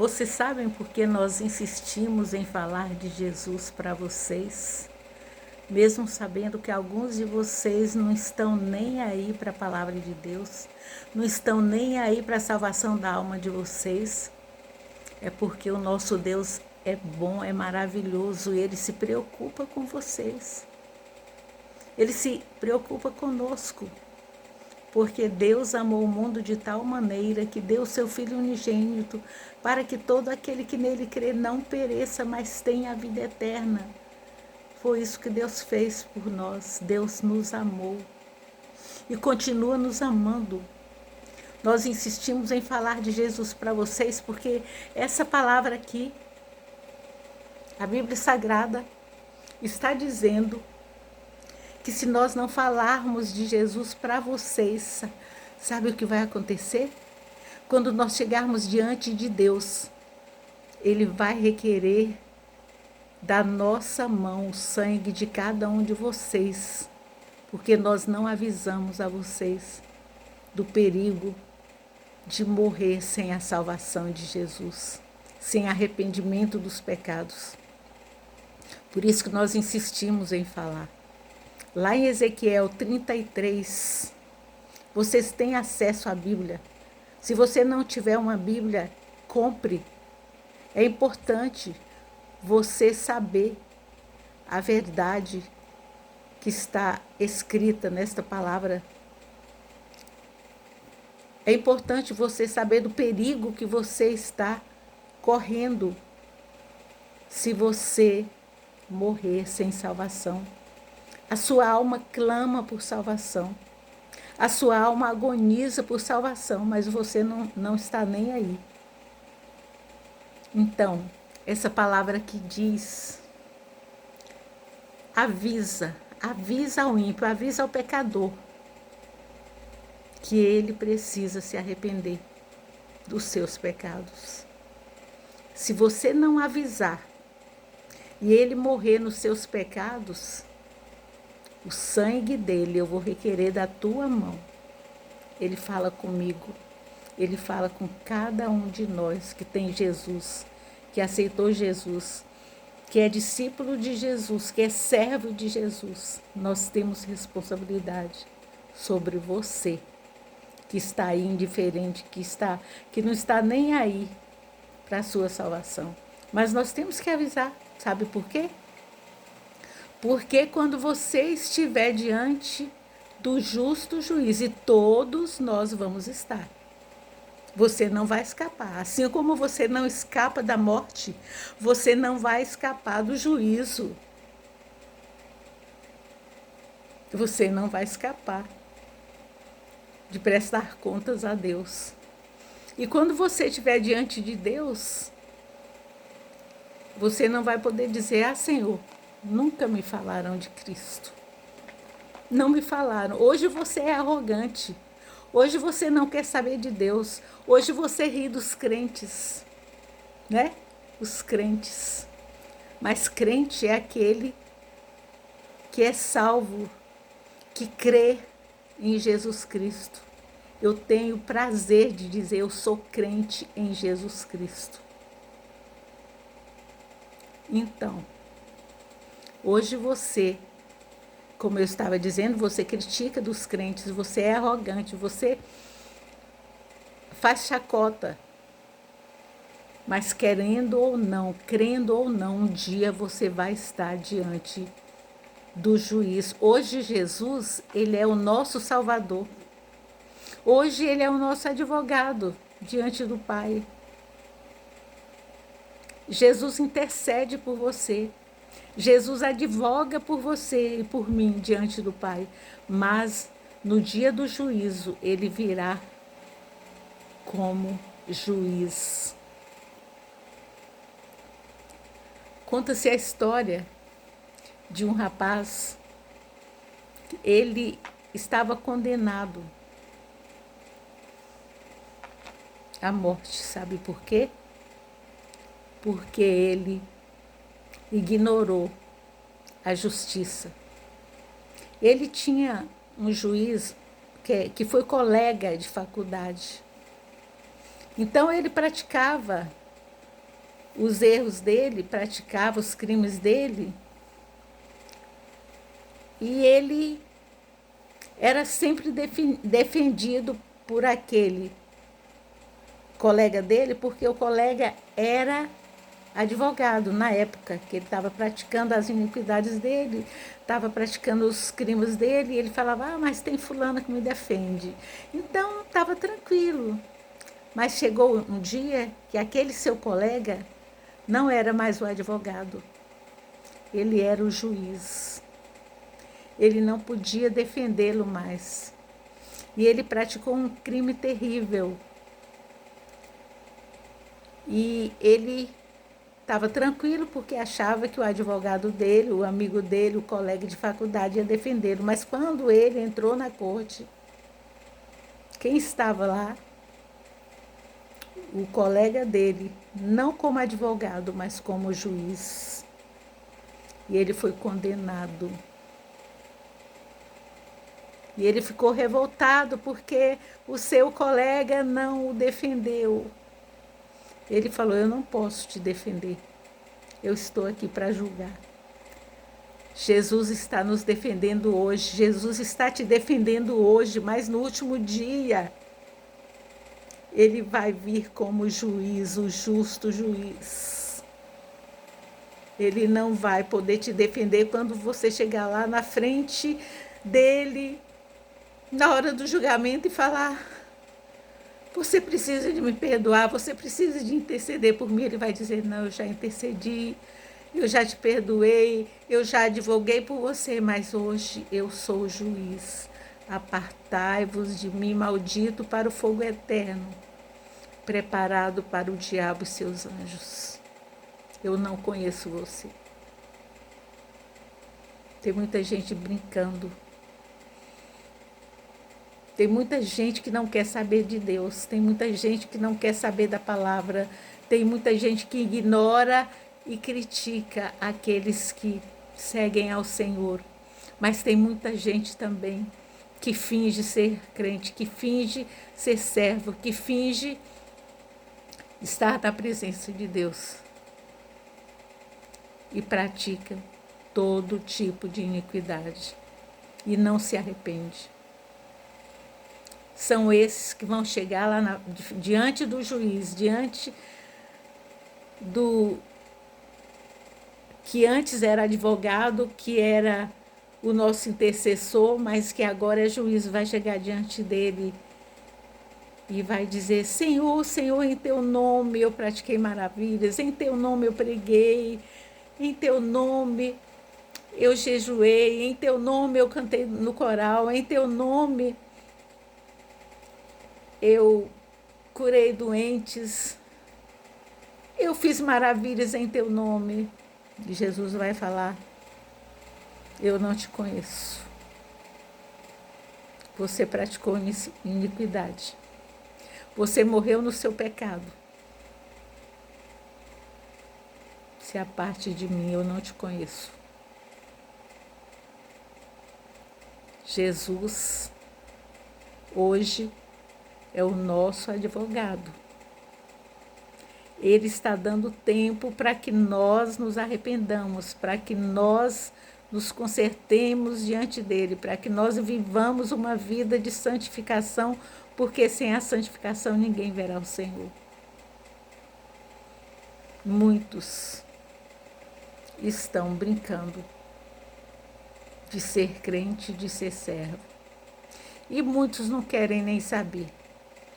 Vocês sabem por que nós insistimos em falar de Jesus para vocês? Mesmo sabendo que alguns de vocês não estão nem aí para a palavra de Deus, não estão nem aí para a salvação da alma de vocês, é porque o nosso Deus é bom, é maravilhoso, e Ele se preocupa com vocês. Ele se preocupa conosco, porque Deus amou o mundo de tal maneira que deu seu Filho unigênito, para que todo aquele que nele crê não pereça, mas tenha a vida eterna. Foi isso que Deus fez por nós. Deus nos amou e continua nos amando. Nós insistimos em falar de Jesus para vocês porque essa palavra aqui, a Bíblia Sagrada, está dizendo que se nós não falarmos de Jesus para vocês, sabe o que vai acontecer? Quando nós chegarmos diante de Deus, Ele vai requerer da nossa mão o sangue de cada um de vocês, porque nós não avisamos a vocês do perigo de morrer sem a salvação de Jesus, sem arrependimento dos pecados. Por isso que nós insistimos em falar. Lá em Ezequiel 33, vocês têm acesso à Bíblia. Se você não tiver uma Bíblia, compre. É importante você saber a verdade que está escrita nesta palavra. É importante você saber do perigo que você está correndo se você morrer sem salvação. A sua alma clama por salvação. A sua alma agoniza por salvação, mas você não está nem aí. Então, essa palavra que diz, avisa ao ímpio, avisa ao pecador, que ele precisa se arrepender dos seus pecados. Se você não avisar e ele morrer nos seus pecados, o sangue dele eu vou requerer da tua mão. Ele fala comigo, ele fala com cada um de nós que tem Jesus, que aceitou Jesus, que é discípulo de Jesus, que é servo de Jesus. Nós temos responsabilidade sobre você, que está aí indiferente, que não está nem aí para a sua salvação. Mas nós temos que avisar, sabe por quê? Porque quando você estiver diante do justo juiz, e todos nós vamos estar, você não vai escapar. Assim como você não escapa da morte, você não vai escapar do juízo. Você não vai escapar de prestar contas a Deus. E quando você estiver diante de Deus, você não vai poder dizer: ah, Senhor, nunca me falaram de Cristo. Não me falaram. Hoje você é arrogante. Hoje você não quer saber de Deus. Hoje você ri dos crentes, né? Os crentes. Mas crente é aquele que é salvo, que crê em Jesus Cristo. Eu tenho prazer de dizer: eu sou crente em Jesus Cristo. Então, hoje você, como eu estava dizendo, você critica dos crentes, você é arrogante, você faz chacota. Mas querendo ou não, crendo ou não, um dia você vai estar diante do juiz. Hoje Jesus, ele é o nosso Salvador. Hoje ele é o nosso advogado diante do Pai. Jesus intercede por você. Jesus advoga por você e por mim diante do Pai. Mas no dia do juízo, ele virá como juiz. Conta-se a história de um rapaz. Ele estava condenado à morte. Sabe por quê? Porque ele ignorou a justiça. Ele tinha um juiz que foi colega de faculdade. Então ele praticava os erros dele, praticava os crimes dele, e ele era sempre defendido por aquele colega dele, porque o colega era advogado na época que ele estava praticando as iniquidades dele, estava praticando os crimes dele, e ele falava, mas tem fulano que me defende. Então estava tranquilo. Mas chegou um dia que aquele seu colega não era mais o advogado, ele era o juiz. Ele não podia defendê-lo mais. E ele praticou um crime terrível. E ele estava tranquilo porque achava que o advogado dele, o amigo dele, o colega de faculdade ia defendê-lo. Mas quando ele entrou na corte, quem estava lá? O colega dele, não como advogado, mas como juiz. E ele foi condenado. E ele ficou revoltado porque o seu colega não o defendeu. Ele falou, eu não posso te defender. Eu estou aqui para julgar. Jesus está nos defendendo hoje. Jesus está te defendendo hoje, mas no último dia, ele vai vir como juiz, o justo juiz. Ele não vai poder te defender quando você chegar lá na frente dele, na hora do julgamento, e falar, você precisa de me perdoar, você precisa de interceder por mim. Ele vai dizer, não, eu já intercedi, eu já te perdoei, eu já advoguei por você, mas hoje eu sou o juiz. Apartai-vos de mim, maldito, para o fogo eterno, preparado para o diabo e seus anjos. Eu não conheço você. Tem muita gente brincando. Tem muita gente que não quer saber de Deus. Tem muita gente que não quer saber da palavra. Tem muita gente que ignora e critica aqueles que seguem ao Senhor. Mas tem muita gente também que finge ser crente, que finge ser servo, que finge estar na presença de Deus e pratica todo tipo de iniquidade e não se arrepende. São esses que vão chegar lá diante do juiz, diante do que antes era advogado, que era o nosso intercessor, mas que agora é juiz, vai chegar diante dele e vai dizer, Senhor, Senhor, em teu nome eu pratiquei maravilhas, em teu nome eu preguei, em teu nome eu jejuei, em teu nome eu cantei no coral, em teu nome eu curei doentes, eu fiz maravilhas em teu nome. E Jesus vai falar, eu não te conheço. Você praticou iniquidade. Você morreu no seu pecado. Se aparte de mim, eu não te conheço. Jesus, hoje, é o nosso advogado. Ele está dando tempo para que nós nos arrependamos, para que nós nos consertemos diante dele, para que nós vivamos uma vida de santificação, porque sem a santificação ninguém verá o Senhor. Muitos estão brincando de ser crente, de ser servo. E muitos não querem nem saber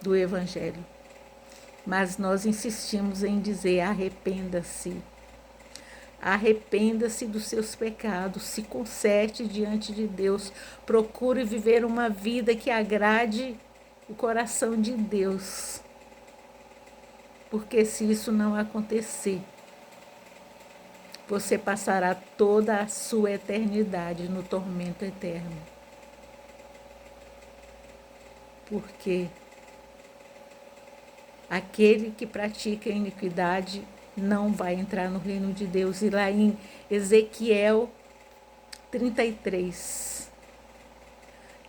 do Evangelho. Mas nós insistimos em dizer, arrependa-se. Arrependa-se dos seus pecados, se conserte diante de Deus, procure viver uma vida que agrade o coração de Deus. Porque se isso não acontecer, você passará toda a sua eternidade no tormento eterno. Porque aquele que pratica a iniquidade não vai entrar no reino de Deus. E lá em Ezequiel 33,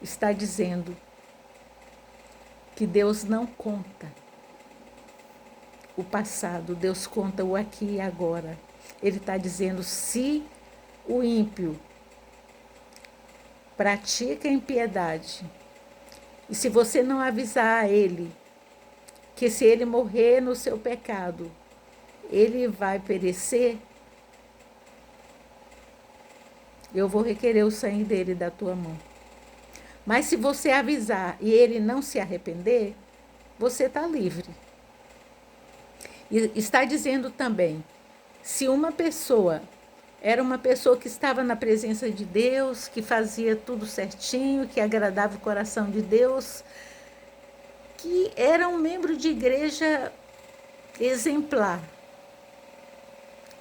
está dizendo que Deus não conta o passado, Deus conta o aqui e agora. Ele está dizendo, se o ímpio pratica impiedade, e se você não avisar a ele que se ele morrer no seu pecado, ele vai perecer, eu vou requerer o sangue dele da tua mão. Mas se você avisar e ele não se arrepender, você está livre. E está dizendo também, se uma pessoa era uma pessoa que estava na presença de Deus, que fazia tudo certinho, que agradava o coração de Deus, que era um membro de igreja exemplar.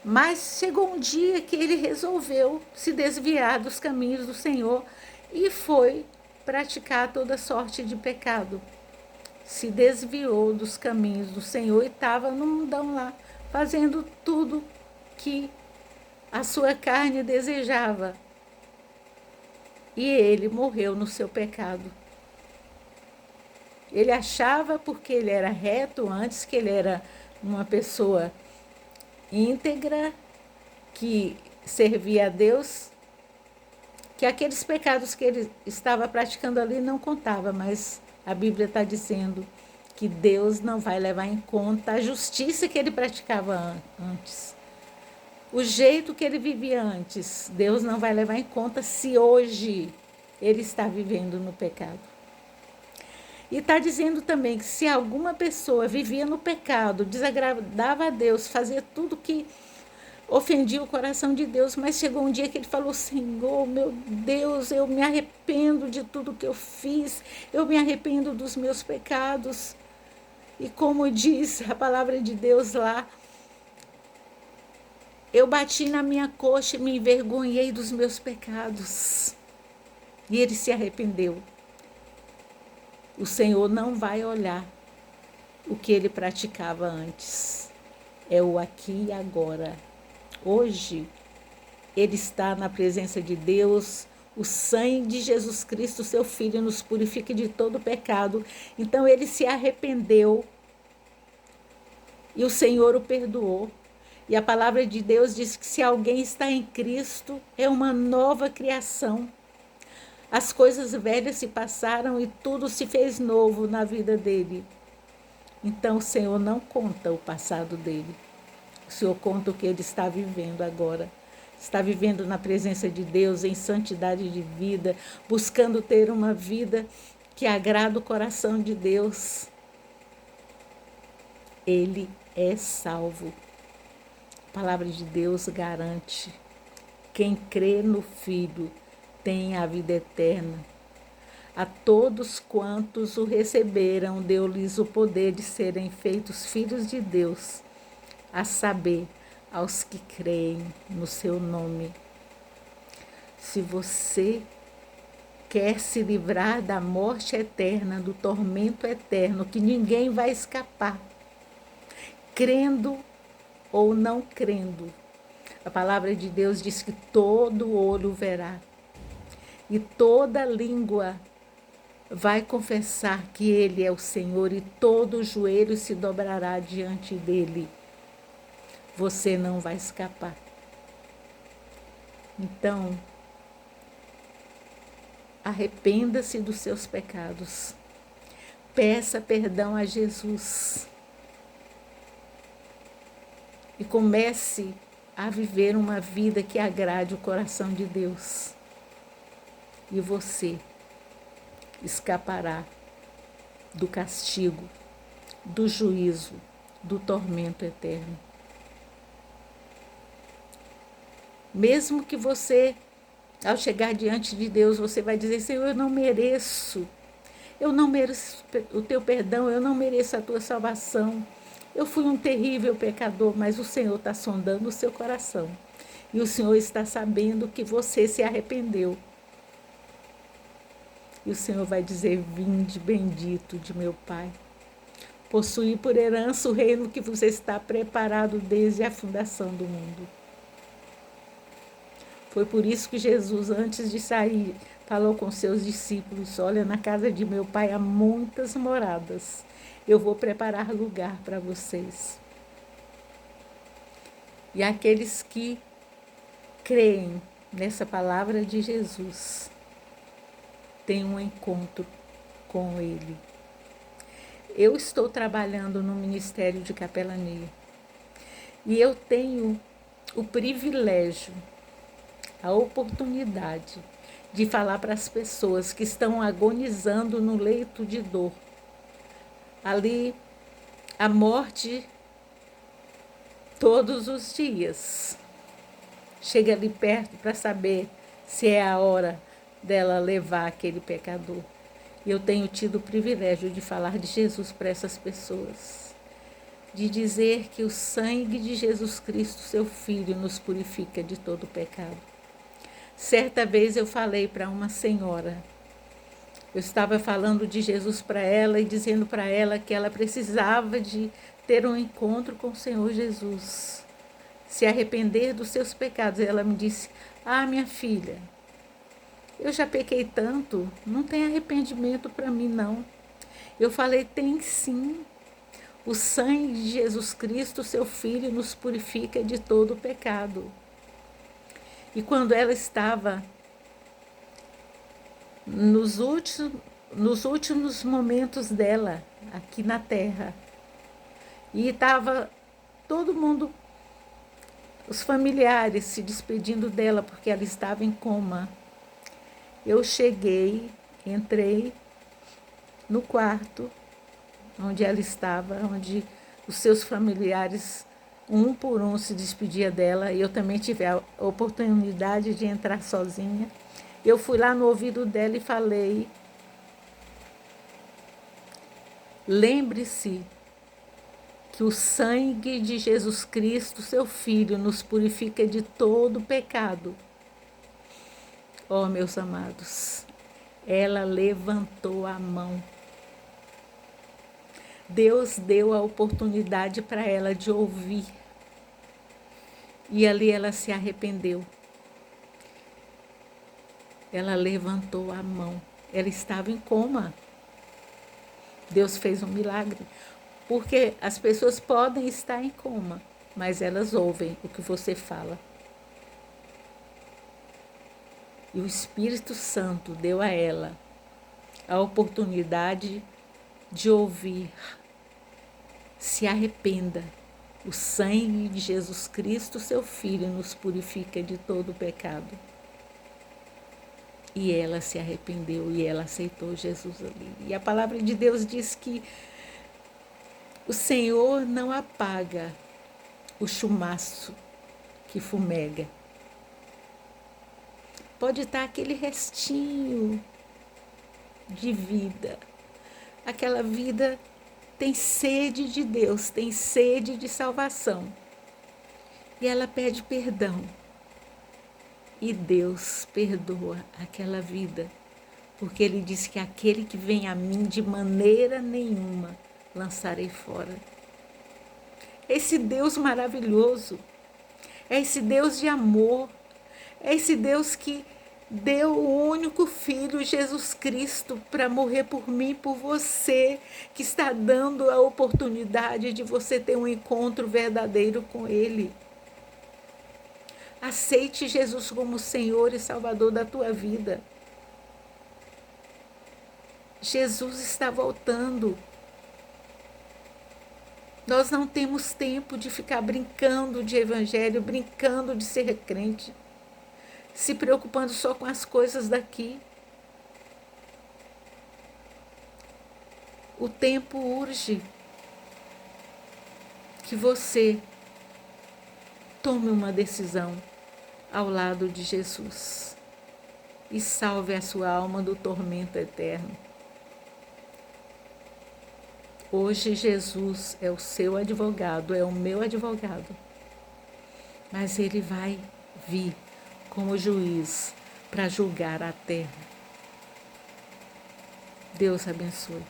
Mas chegou um dia que ele resolveu se desviar dos caminhos do Senhor e foi praticar toda sorte de pecado. Se desviou dos caminhos do Senhor e estava no mundão lá, fazendo tudo que a sua carne desejava. E ele morreu no seu pecado. Ele achava, porque ele era reto antes, que ele era uma pessoa íntegra, que servia a Deus, que aqueles pecados que ele estava praticando ali não contava, mas a Bíblia está dizendo que Deus não vai levar em conta a justiça que ele praticava antes. O jeito que ele vivia antes, Deus não vai levar em conta se hoje ele está vivendo no pecado. E está dizendo também que se alguma pessoa vivia no pecado, desagradava a Deus, fazia tudo que ofendia o coração de Deus, mas chegou um dia que ele falou, Senhor, meu Deus, eu me arrependo de tudo que eu fiz, eu me arrependo dos meus pecados. E como diz a palavra de Deus lá, eu bati na minha coxa e me envergonhei dos meus pecados. E ele se arrependeu. O Senhor não vai olhar o que ele praticava antes. É o aqui e agora. Hoje, ele está na presença de Deus. O sangue de Jesus Cristo, seu Filho, nos purifica de todo pecado. Então, ele se arrependeu e o Senhor o perdoou. E a palavra de Deus diz que se alguém está em Cristo, é uma nova criação. As coisas velhas se passaram e tudo se fez novo na vida dele. Então o Senhor não conta o passado dele. O Senhor conta o que ele está vivendo agora. Está vivendo na presença de Deus, em santidade de vida, buscando ter uma vida que agrada o coração de Deus. Ele é salvo. A palavra de Deus garante. Quem crê no Filho tem a vida eterna. A todos quantos o receberam, deu-lhes o poder de serem feitos filhos de Deus, a saber, aos que creem no seu nome. Se você quer se livrar da morte eterna, do tormento eterno, que ninguém vai escapar, crendo ou não crendo, a palavra de Deus diz que todo olho verá e toda língua vai confessar que Ele é o Senhor e todo joelho se dobrará diante dEle. Você não vai escapar. Então, arrependa-se dos seus pecados. Peça perdão a Jesus. E comece a viver uma vida que agrade o coração de Deus. E você escapará do castigo, do juízo, do tormento eterno. Mesmo que você, ao chegar diante de Deus, você vai dizer, Senhor, eu não mereço o teu perdão, eu não mereço a tua salvação. Eu fui um terrível pecador, mas o Senhor está sondando o seu coração. E o Senhor está sabendo que você se arrependeu. E o Senhor vai dizer, vinde bendito de meu Pai. Possuí por herança o reino que você está preparado desde a fundação do mundo. Foi por isso que Jesus, antes de sair, falou com seus discípulos, olha, na casa de meu Pai há muitas moradas. eu vou preparar lugar para vocês. E aqueles que creem nessa palavra de Jesus têm um encontro com Ele. Eu estou trabalhando no Ministério de Capelania e eu tenho o privilégio, a oportunidade de falar para as pessoas que estão agonizando no leito de dor. Ali, a morte todos os dias. Chega ali perto para saber se é a hora dela levar aquele pecador. E eu tenho tido o privilégio de falar de Jesus para essas pessoas. De dizer que o sangue de Jesus Cristo, seu Filho, nos purifica de todo pecado. Certa vez eu falei para uma senhora, eu estava falando de Jesus para ela e dizendo para ela que ela precisava de ter um encontro com o Senhor Jesus, se arrepender dos seus pecados. E ela me disse, minha filha, eu já pequei tanto, não tem arrependimento para mim não. Eu falei, tem sim. O sangue de Jesus Cristo, seu Filho, nos purifica de todo o pecado. E quando ela estava nos últimos momentos dela aqui na terra, e estava todo mundo, os familiares se despedindo dela porque ela estava em coma, eu cheguei, entrei no quarto onde ela estava, onde os seus familiares, um por um, se despedia dela, e eu também tive a oportunidade de entrar sozinha. Eu fui lá no ouvido dela e falei, lembre-se que o sangue de Jesus Cristo, seu Filho, nos purifica de todo pecado. Oh, meus amados, ela levantou a mão. Deus deu a oportunidade para ela de ouvir. E ali ela se arrependeu. Ela levantou a mão. Ela estava em coma. Deus fez um milagre. Porque as pessoas podem estar em coma, mas elas ouvem o que você fala. E o Espírito Santo deu a ela a oportunidade de ouvir. Se arrependa. O sangue de Jesus Cristo, seu Filho, nos purifica de todo o pecado. E ela se arrependeu e ela aceitou Jesus ali. E a palavra de Deus diz que o Senhor não apaga o chumaço que fumega. Pode estar aquele restinho de vida. Aquela vida tem sede de Deus, tem sede de salvação. E ela pede perdão. E Deus perdoa aquela vida. Porque Ele diz que aquele que vem a mim de maneira nenhuma lançarei fora. Esse Deus maravilhoso, é esse Deus de amor, é esse Deus que deu o único Filho, Jesus Cristo, para morrer por mim e por você, que está dando a oportunidade de você ter um encontro verdadeiro com Ele. Aceite Jesus como Senhor e Salvador da tua vida. Jesus está voltando. Nós não temos tempo de ficar brincando de evangelho, brincando de ser crente, se preocupando só com as coisas daqui. O tempo urge que você tome uma decisão ao lado de Jesus e salve a sua alma do tormento eterno. Hoje Jesus é o seu advogado, é o meu advogado, mas Ele vai vir como juiz para julgar a terra. Deus abençoe.